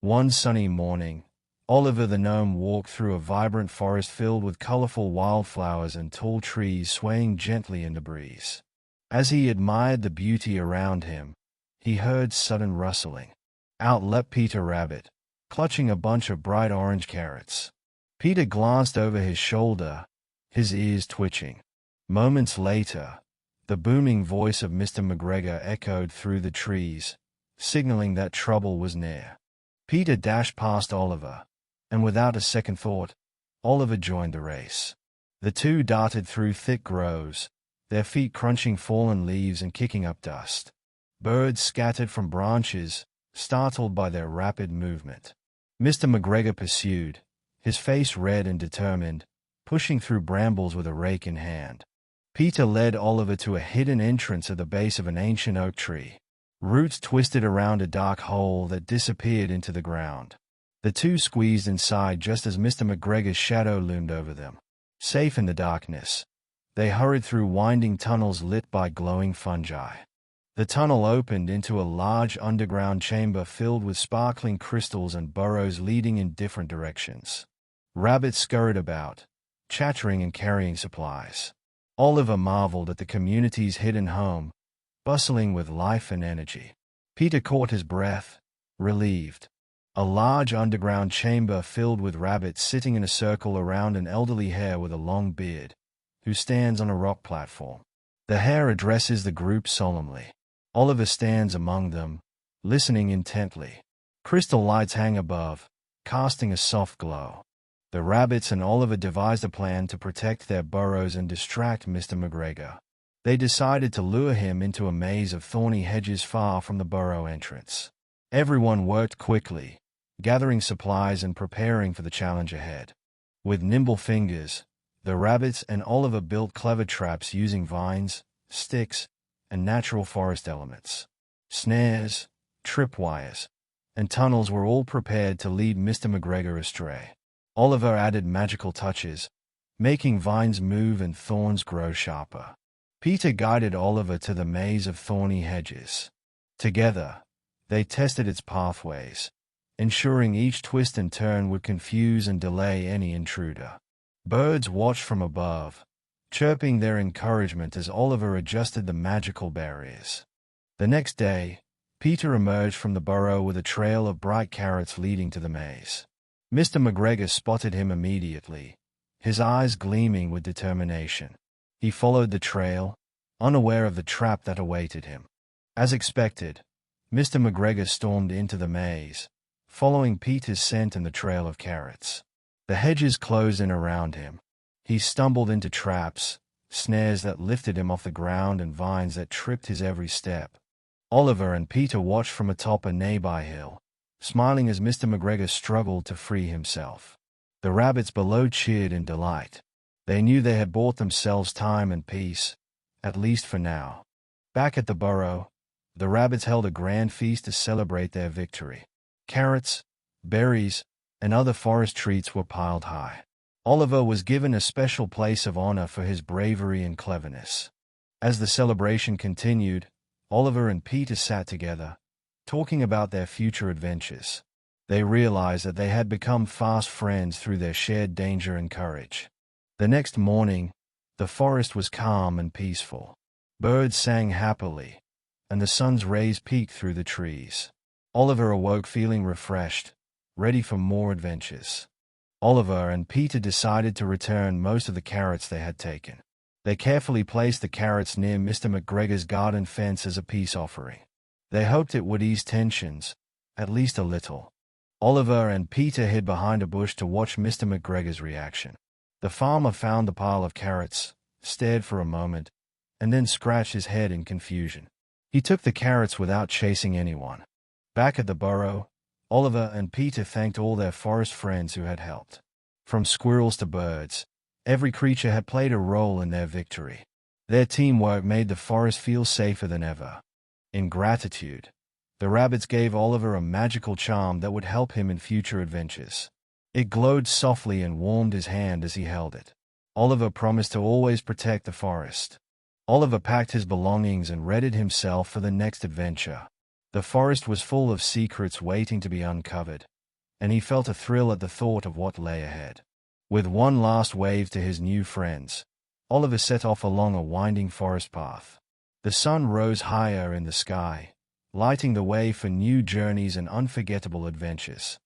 One sunny morning, Oliver the gnome walked through a vibrant forest filled with colorful wildflowers and tall trees swaying gently in the breeze. As he admired the beauty around him, he heard sudden rustling. Out leapt Peter Rabbit, clutching a bunch of bright orange carrots. Peter glanced over his shoulder, his ears twitching. Moments later, the booming voice of Mr. McGregor echoed through the trees, signaling that trouble was near. Peter dashed past Oliver, and without a second thought, Oliver joined the race. The two darted through thick groves, their feet crunching fallen leaves and kicking up dust. Birds scattered from branches, startled by their rapid movement. Mr. McGregor pursued, his face red and determined, pushing through brambles with a rake in hand. Peter led Oliver to a hidden entrance at the base of an ancient oak tree. Roots twisted around a dark hole that disappeared into the ground. The two squeezed inside just as Mr. McGregor's shadow loomed over them. Safe in the darkness, they hurried through winding tunnels lit by glowing fungi. The tunnel opened into a large underground chamber filled with sparkling crystals and burrows leading in different directions. Rabbits scurried about, chattering and carrying supplies. Oliver marveled at the community's hidden home, bustling with life and energy. Peter caught his breath, relieved. A large underground chamber filled with rabbits sitting in a circle around an elderly hare with a long beard, who stands on a rock platform. The hare addresses the group solemnly. Oliver stands among them, listening intently. Crystal lights hang above, casting a soft glow. The rabbits and Oliver devised a plan to protect their burrows and distract Mr. McGregor. They decided to lure him into a maze of thorny hedges far from the burrow entrance. Everyone worked quickly, gathering supplies and preparing for the challenge ahead. With nimble fingers, the rabbits and Oliver built clever traps using vines, sticks, and natural forest elements. Snares, tripwires, and tunnels were all prepared to lead Mr. McGregor astray. Oliver added magical touches, making vines move and thorns grow sharper. Peter guided Oliver to the maze of thorny hedges. Together, they tested its pathways, ensuring each twist and turn would confuse and delay any intruder. Birds watched from above, chirping their encouragement as Oliver adjusted the magical barriers. The next day, Peter emerged from the burrow with a trail of bright carrots leading to the maze. Mr. McGregor spotted him immediately, his eyes gleaming with determination. He followed the trail, unaware of the trap that awaited him. As expected, Mr. McGregor stormed into the maze, following Peter's scent and the trail of carrots. The hedges closed in around him. He stumbled into traps, snares that lifted him off the ground and vines that tripped his every step. Oliver and Peter watched from atop a nearby hill, smiling as Mr. McGregor struggled to free himself. The rabbits below cheered in delight. They knew they had bought themselves time and peace, at least for now. Back at the burrow, the rabbits held a grand feast to celebrate their victory. Carrots, berries, and other forest treats were piled high. Oliver was given a special place of honor for his bravery and cleverness. As the celebration continued, Oliver and Peter sat together, talking about their future adventures. They realized that they had become fast friends through their shared danger and courage. The next morning, the forest was calm and peaceful. Birds sang happily, and the sun's rays peeked through the trees. Oliver awoke feeling refreshed, ready for more adventures. Oliver and Peter decided to return most of the carrots they had taken. They carefully placed the carrots near Mr. McGregor's garden fence as a peace offering. They hoped it would ease tensions, at least a little. Oliver and Peter hid behind a bush to watch Mr. McGregor's reaction. The farmer found the pile of carrots, stared for a moment, and then scratched his head in confusion. He took the carrots without chasing anyone. Back at the burrow, Oliver and Peter thanked all their forest friends who had helped. From squirrels to birds, every creature had played a role in their victory. Their teamwork made the forest feel safer than ever. In gratitude, the rabbits gave Oliver a magical charm that would help him in future adventures. It glowed softly and warmed his hand as he held it. Oliver promised to always protect the forest. Oliver packed his belongings and readied himself for the next adventure. The forest was full of secrets waiting to be uncovered, and he felt a thrill at the thought of what lay ahead. With one last wave to his new friends, Oliver set off along a winding forest path. The sun rose higher in the sky, lighting the way for new journeys and unforgettable adventures.